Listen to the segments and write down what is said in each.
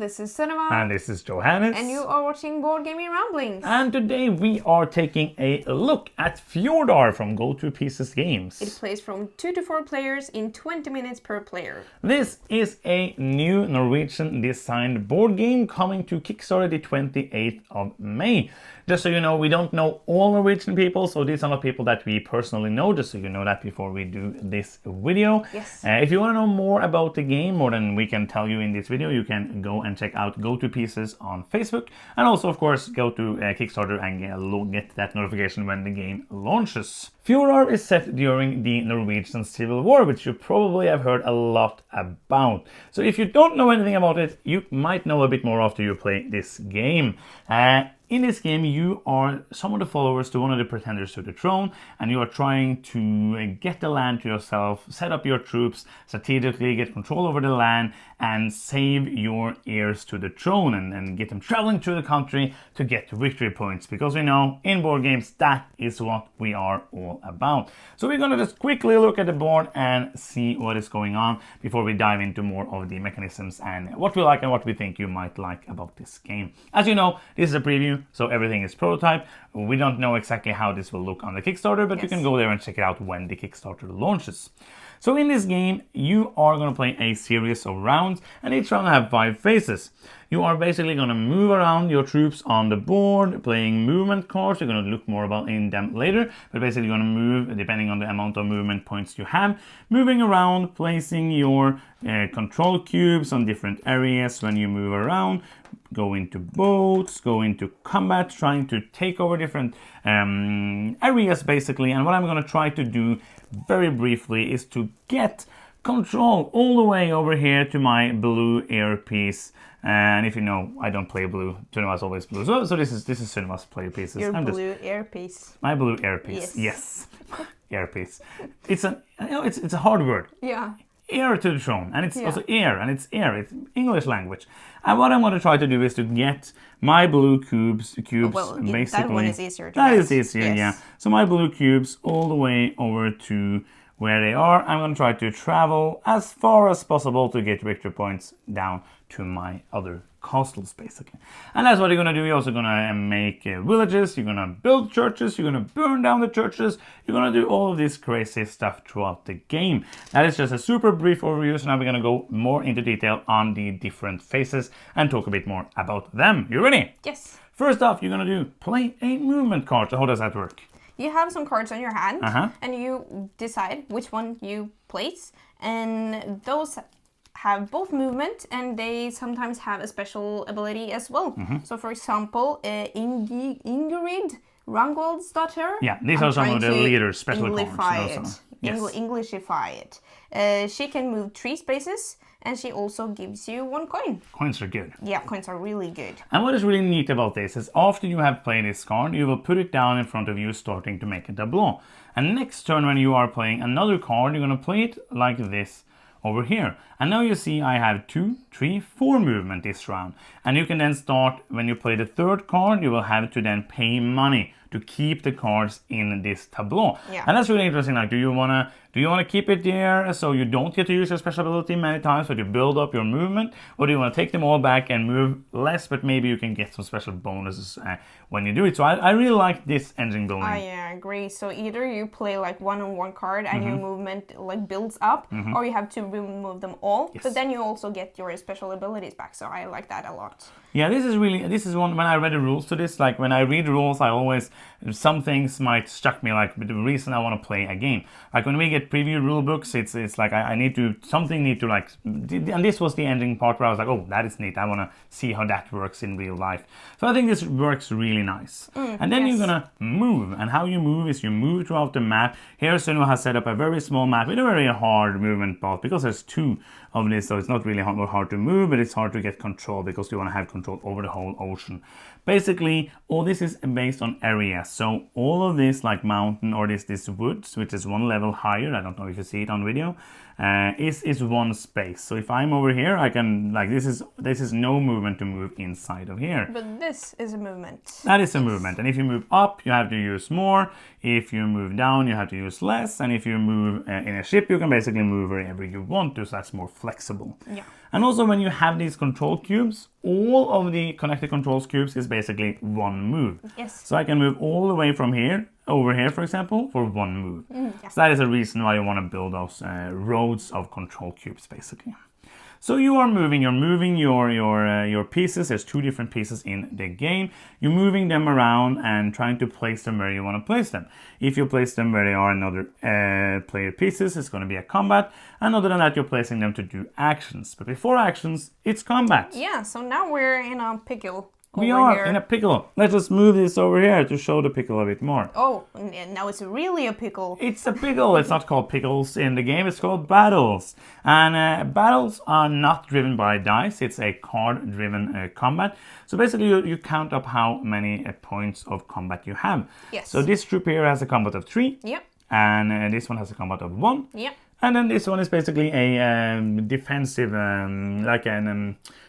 this is Sunniva. And this is Johannes. And you are watching Board Gaming Ramblings. And today we are taking a look at Fjordar from Go To Pieces Games. It plays from 2 to 4 players in 20 minutes per player. This is a new Norwegian designed board game coming to Kickstarter the 28th of May. Just so you know, we don't know all Norwegian people, so these are not people that we personally know, just so you know that before we do this video. Yes. If you want to know more about the game, more than we can tell you in this video, you can go and check out Go To Pieces on Facebook, and also, of course, go to Kickstarter and get that notification when the game launches. Fjordar is set during the Norwegian Civil War, which you probably have heard a lot about. So if you don't know anything about it, you might know a bit more after you play this game. In this game, you are some of the followers to one of the pretenders to the throne, and you are trying to get the land to yourself, set up your troops, strategically get control over the land, and save your heirs to the throne, and get them traveling through the country to get victory points. Because we know, in board games, that is what we are all about. So we're going to just quickly look at the board and see what is going on before we dive into more of the mechanisms and what we like and what we think you might like about this game. As you know, this is a preview, so everything is prototype. We don't know exactly how this will look on the Kickstarter, but you can go there and check it out when the Kickstarter launches. So in this game, you are going to play a series of rounds, and each round have 5 phases. You are basically going to move around your troops on the board, playing movement cards. You're going to look more about in them later, but basically you're going to move depending on the amount of movement points you have. Moving around, placing your control cubes on different areas when you move around. Go into boats, go into combat, trying to take over different areas basically. And what I'm going to try to do very briefly is to get control all the way over here to my blue earpiece. And if you know, I don't play blue. Sunniva's always blue. So this is Sunniva's play pieces. Your blue earpiece. My blue earpiece. Yes. Earpiece. It's a hard word. Yeah. Heir to the throne, and it's also heir, and it's English language. And what I'm going to try to do is to get my blue cubes basically. That one is easier to That get. is easier, yes. yeah. So my blue cubes all the way over to where they are. I'm going to try to travel as far as possible to get victory points down to my other castles, basically. And that's what you're going to do. You're also going to make villages, you're going to build churches, you're going to burn down the churches, you're going to do all of this crazy stuff throughout the game. That is just a super brief overview, so now we're going to go more into detail on the different phases and talk a bit more about them. You ready? Yes. First off, you're going to play a movement card. So how does that work? You have some cards on your hand, and you decide which one you place, and those have both movement, and they sometimes have a special ability as well. So for example, Ingrid Rangwald's daughter. Yeah, these are some of the leaders' special cards. Englishify it. She can move 3 spaces, and she also gives you 1 coin. Coins are good. Yeah, coins are really good. And what is really neat about this is after you have played this card, you will put it down in front of you, starting to make a tableau. And next turn when you are playing another card, you're going to play it like this over here. And now you see I have 2, 3, 4 movement this round. And you can then start, when you play the 3rd card, you will have to then pay money to keep the cards in this tableau. Yeah. And that's really interesting. Like, do you wanna keep it there so you don't get to use your special ability many times, but you build up your movement? Or do you want to take them all back and move less, but maybe you can get some special bonuses when you do it? So I really like this engine building. I agree. So either you play like 1 card and your movement like builds up, or you have to remove them all. Yes. But then you also get your special abilities back. So I like that a lot. Yeah, this is one, when I read the rules to this, like when I read rules, I always, some things might struck me, like the reason I want to play a game. Like when we get preview rule books, it's like I need to, something need to like, and this was the ending part where I was like, oh, that is neat. I want to see how that works in real life. So I think this works really nice. And then you're going to move, and how you move is you move throughout the map. Here Sunniva has set up a very small map with a very hard movement path because there's 2 of this, so it's not really hard to move, but it's hard to get control because you want to have control over the whole ocean. Basically, all this is based on areas. So all of this, like mountain or this woods, which is 1 level higher, here, I don't know if you see it on video, is one space. So if I'm over here, I can, like, this is no movement to move inside of here. But this is a movement. That is a movement. And if you move up, you have to use more. If you move down, you have to use less. And if you move in a ship, you can basically move wherever you want to, so that's more flexible. Yeah. And also when you have these control cubes, all of the connected controls cubes is basically one move. Yes. So I can move all the way from here, over here for example, for one move. Yeah. So that is a reason why you want to build those rows of control cubes basically. So you're moving your pieces. There's 2 different pieces in the game. You're moving them around and trying to place them where you want to place them. If you place them where they are in other player pieces, it's going to be a combat. And other than that, you're placing them to do actions. But before actions, it's combat. Yeah, so now we're in a pickle. We are in a pickle. Let's just move this over here to show the pickle a bit more. Oh, and now it's really a pickle. It's a pickle. It's not called pickles in the game. It's called battles. And battles are not driven by dice. It's a card-driven combat. So basically, you count up how many points of combat you have. Yes. So this troop here has a combat of 3. Yep. And this one has a combat of 1. Yep. And then this one is basically a defensive,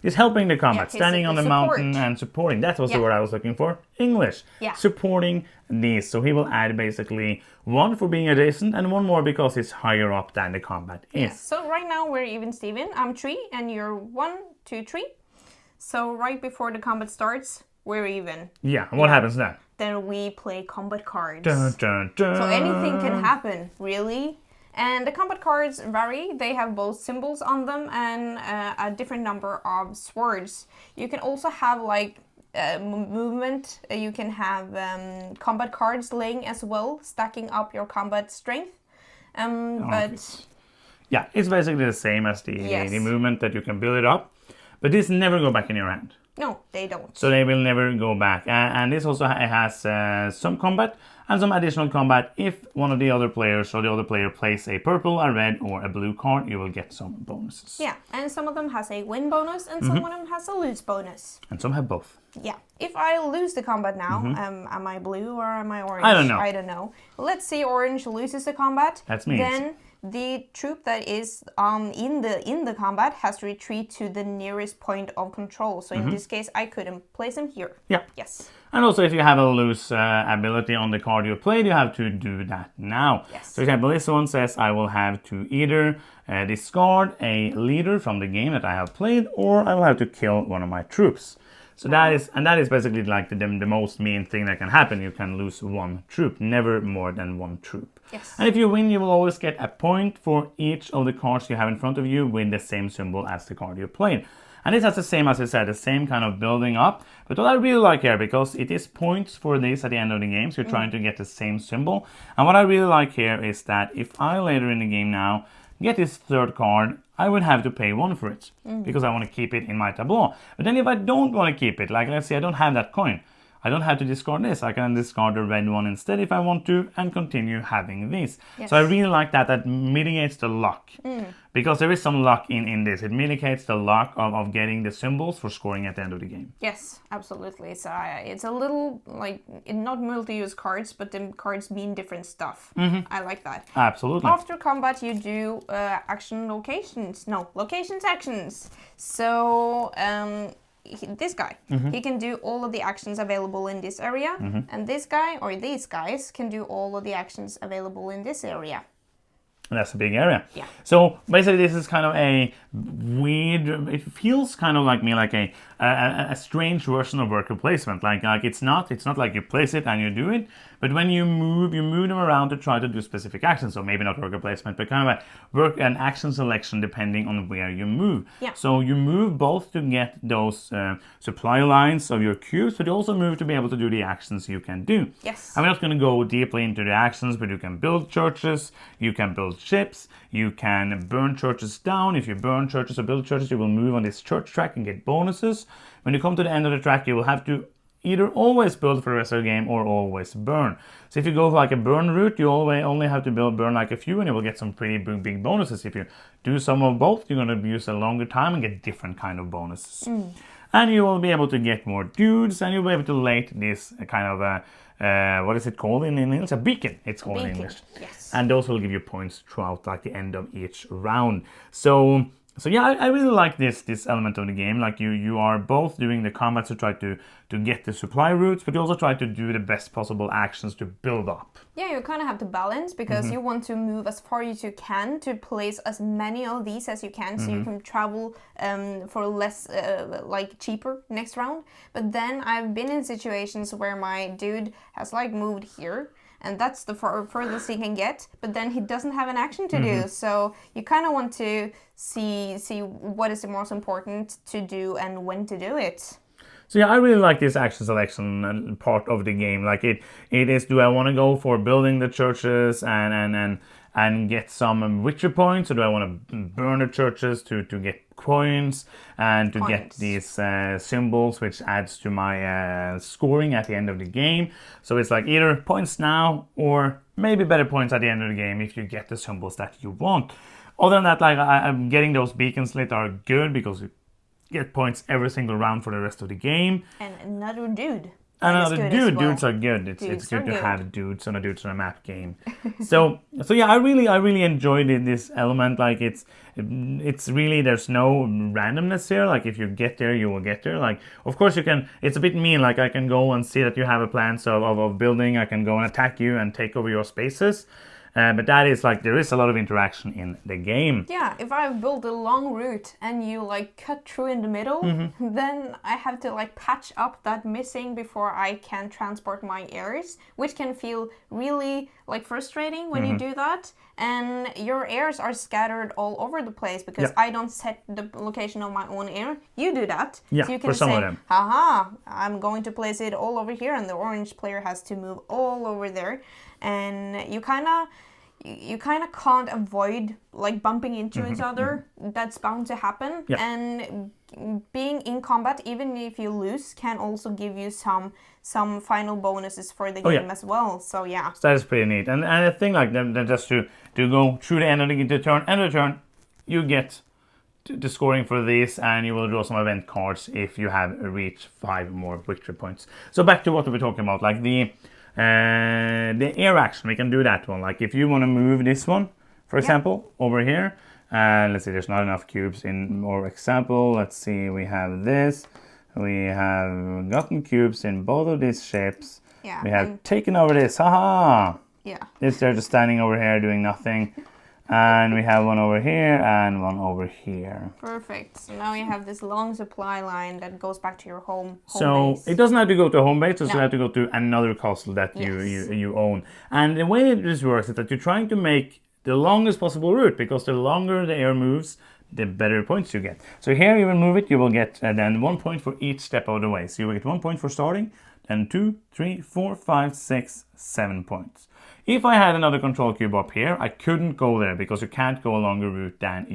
it's helping the combat, standing on the mountain and supporting. That was the word I was looking for. English. Yeah. Supporting these. So he will add basically 1 for being adjacent and 1 more because it's higher up than the combat is. Yeah. So right now we're even, Steven. I'm 3 and you're 1, 2, 3. So right before the combat starts, we're even. Yeah. What happens then? Then we play combat cards. Dun, dun, dun. So anything can happen, really. And the combat cards vary. They have both symbols on them and a different number of swords. You can also have like movement. You can have combat cards laying as well, stacking up your combat strength. Yeah, it's basically the same as the movement that you can build it up. But these never go back in your hand. No, they don't. So they will never go back. And this also has some combat and some additional combat. If one of the other players or the other player plays a purple, a red or a blue card, you will get some bonuses. Yeah, and some of them has a win bonus and some of them has a lose bonus. And some have both. Yeah. If I lose the combat now, am I blue or am I orange? I don't know. I don't know. Let's say orange loses the combat. That's me. Then the troop that is in the combat has to retreat to the nearest point of control. So in this case, I couldn't place him here. Yeah. Yes. And also if you have a loose ability on the card you played, you have to do that now. Yes. For example, this one says I will have to either discard a leader from the game that I have played, or I will have to kill one of my troops. So that is basically like the most mean thing that can happen. You can lose 1 troop, never more than 1 troop. Yes. And if you win, you will always get a point for each of the cards you have in front of you with the same symbol as the card you played. And this has the same, as I said, the same kind of building up. But what I really like here, because it is points for this at the end of the game, so you're trying to get the same symbol. And what I really like here is that if I later in the game now get this 3rd card, I would have to pay 1 for it because I want to keep it in my tableau. But then if I don't want to keep it, like let's say I don't have that coin, I don't have to discard this. I can discard the red one instead if I want to and continue having these. Yes. So I really like that mitigates the luck. Because there is some luck in this. It mitigates the luck of getting the symbols for scoring at the end of the game. Yes, absolutely. So it's a little like, not multi-use cards, but the cards mean different stuff. I like that. Absolutely. After combat, you do locations, actions. So this guy, he can do all of the actions available in this area, and this guy or these guys can do all of the actions available in this area. And that's a big area. Yeah. So basically this is kind of a weird, it feels kind of like a strange version of worker placement. Like it's not like you place it and you do it, but when you move them around to try to do specific actions. So maybe not worker placement, but kind of an action selection depending on where you move. Yeah. So you move both to get those supply lines of your cubes, but you also move to be able to do the actions you can do. Yes. I'm not going to go deeply into the actions, but you can build churches, you can build ships, you can burn churches down. If you burn churches or build churches, you will move on this church track and get bonuses. When you come to the end of the track, you will have to either always build for the rest of the game or always burn. So if you go for like a burn route, you only have to burn like a few and you will get some pretty big bonuses. If you do some of both, you're going to use a longer time and get different kind of bonuses. And you will be able to get more dudes, and you'll be able to late this kind of what is it called in English? A beacon. It's called in English. Yes. And those will give you points throughout like the end of each round. So yeah, I really like this element of the game. Like you are both doing the combat to try to get the supply routes, but you also try to do the best possible actions to build up. Yeah, you kind of have to balance because you want to move as far as you can to place as many of these as you can, so you can travel for less, like cheaper next round. But then I've been in situations where my dude has like moved here, and that's the furthest he can get, but then he doesn't have an action to do. So you kind of want to see what is the most important to do and when to do it. So yeah, I really like this action selection part of the game. Like it is, do I want to go for building the churches and get some victory points, or do I want to burn the churches to get coins and to get these symbols, which adds to my scoring at the end of the game? So it's like either points now or maybe better points at the end of the game if you get the symbols that you want. Other than that, like I'm getting those beacons lit are good because you get points every single round for the rest of the game. And another dude. Another dude. Well. Dudes are good. It's good to have dudes on a map game. so yeah, I really enjoyed this element. Like it's really, there's no randomness here. Like if you get there, you will get there. Like of course you can. It's a bit mean. Like I can go and see that you have a plan of building. I can go and attack you and take over your spaces. But that is like, there is a lot of interaction in the game. Yeah, if I've built a long route and you like cut through in the middle, then I have to like patch up that missing before I can transport my heirs, which can feel really like frustrating when you do that. And your heirs are scattered all over the place because I don't set the location of my own heir. You do that. Yeah, so you can for some say, of them. haha, I'm going to place it all over here, and the orange player has to move all over there. And you kind of can't avoid like bumping into each other. That's bound to happen. Yeah. And being in combat, even if you lose, can also give you some final bonuses for the game as well. So yeah, so that is pretty neat. And I think like just to go through the end of the turn, you get the scoring for this, and you will draw some event cards if you have reached 5 more victory points. So back to what we were talking about, like the air action, we can do that one. Like if you want to move this one, for example, over here, let's see, there's not enough cubes in our example. Let's see, we have this. We have gotten cubes in both of these shapes. Yeah. We have taken over this. Haha! Yeah. They're just standing over here doing nothing. And we have one over here and one over here. Perfect. So now you have this long supply line that goes back to your home so base. It doesn't have to go to home base, you have to go to another castle that you own. And the way this works is that you're trying to make the longest possible route, because the longer the air moves, the better points you get. So here you will move it, you will get then 1 point for each step of the way. So you will get 1 point for starting, then 2, 3, 4, 5, 6, 7 points. If I had another control cube up here, I couldn't go there because you can't go a longer route than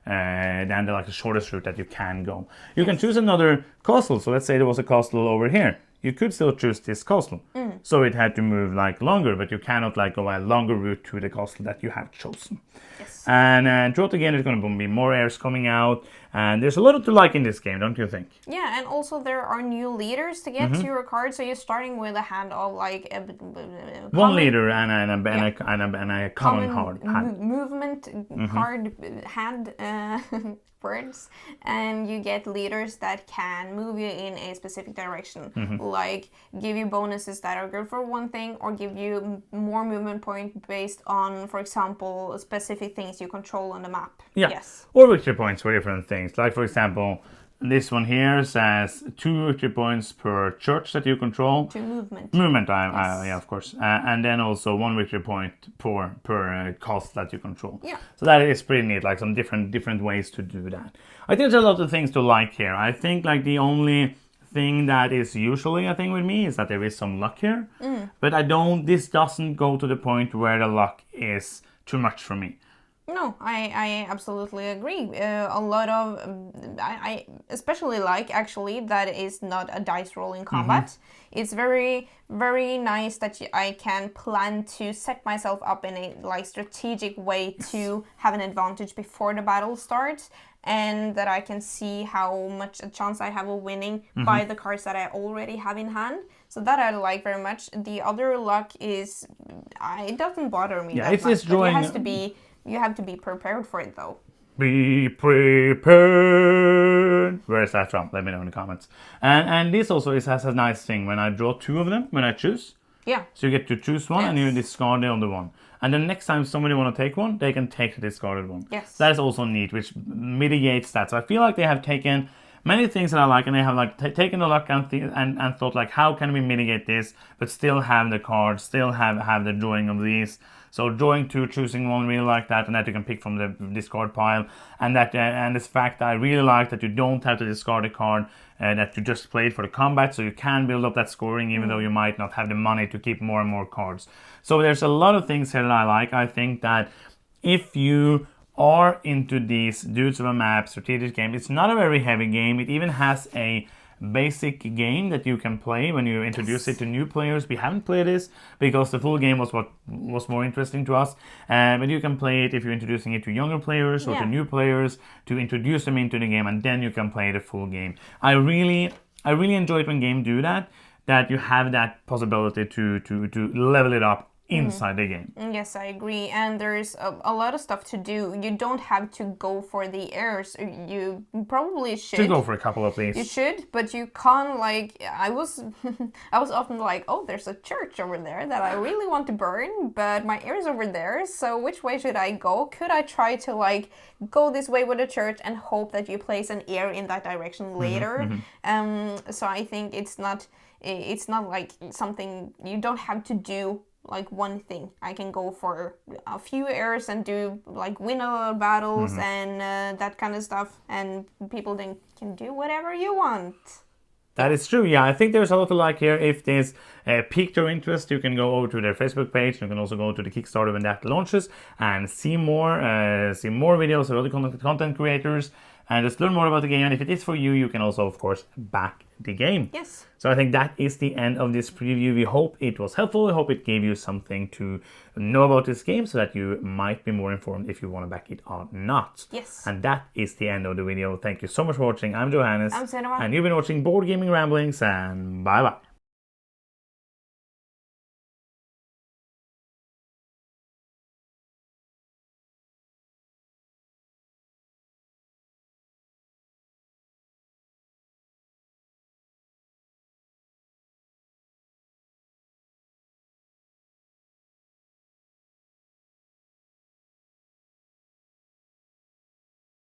the shortest route that you can go. You can choose another castle. So let's say there was a castle over here. You could still choose this castle. So it had to move like longer, but you cannot like go a longer route to the castle that you have chosen. Yes. And throughout the game, there's going to be more airs coming out, and there's a lot to like in this game, don't you think? Yeah, and also there are new leaders to get to your card, so you're starting with a hand of like a one leader and a common hand. Movement card hand words, and you get leaders that can move you in a specific direction, like give you bonuses that are good for one thing, or give you more movement point based on, for example, specific things you control on the map. Yeah. Yes. Or victory points for different things. Like for example, this one here says 2 victory points per church that you control. 2 movement. Movement, yeah, of course. And then also 1 victory point per castle that you control. Yeah. So that is pretty neat, like some different ways to do that. I think there's a lot of things to like here. I think like the only thing that is usually a thing with me is that there is some luck here. But this doesn't go to the point where the luck is too much for me. No, I absolutely agree. A lot of, I especially like actually that is not a dice roll in combat. It's very, very nice that I can plan to set myself up in a like strategic way to have an advantage before the battle starts. and that I can see how much a chance I have of winning by the cards that I already have in hand. So that I like very much. The other luck is, it doesn't bother me that much. It's drawing. You have to be prepared for it though. Be prepared. Where is that from? Let me know in the comments. And this also has a nice thing. When I draw 2 of them, when I choose. Yeah. So you get to choose one and you discard the other one. And then next time somebody want to take one, they can take the discarded one. Yes. That is also neat, which mitigates that. So I feel like they have taken many things that I like, and they have like taken the luck and thought like, how can we mitigate this, but still have the cards, still have the drawing of these. So drawing 2, choosing one, really like that, and that you can pick from the discard pile, and that and this fact I really like that you don't have to discard a card, that you just play it for the combat, so you can build up that scoring even though you might not have the money to keep more and more cards. So there's a lot of things here that I like. I think that if you are into these Dudes of a Map strategic game, it's not a very heavy game. It even has a basic game that you can play when you introduce it to new players. We haven't played this because the full game was what was more interesting to us, but you can play it if you're introducing it to younger players or to new players, to introduce them into the game, and then you can play the full game. I really enjoy it when games do that you have that possibility to level it up inside the game. Yes, I agree. And there's a lot of stuff to do. You don't have to go for the heirs. You probably should go for a couple of these. You should, but you can't, like, I was often like, oh, there's a church over there that I really want to burn, but my heir's over there, so which way should I go? Could I try to, like, go this way with the church and hope that you place an heir in that direction later? So I think it's not like something you don't have to do like one thing. I can go for a few heirs and do like win a lot of battles and that kind of stuff, and people then can do whatever you want. That is true. Yeah, I think there's a lot to like here. If this piqued your interest, you can go over to their Facebook page. You can also go to the Kickstarter when that launches and see more videos of other content creators and just learn more about the game. And if it is for you, you can also, of course, back the game. Yes. So I think that is the end of this preview. We hope it was helpful. We hope it gave you something to know about this game so that you might be more informed if you want to back it or not. Yes. And that is the end of the video. Thank you so much for watching. I'm Johannes. I'm Cinema. And you've been watching Board Gaming Ramblings, and bye-bye.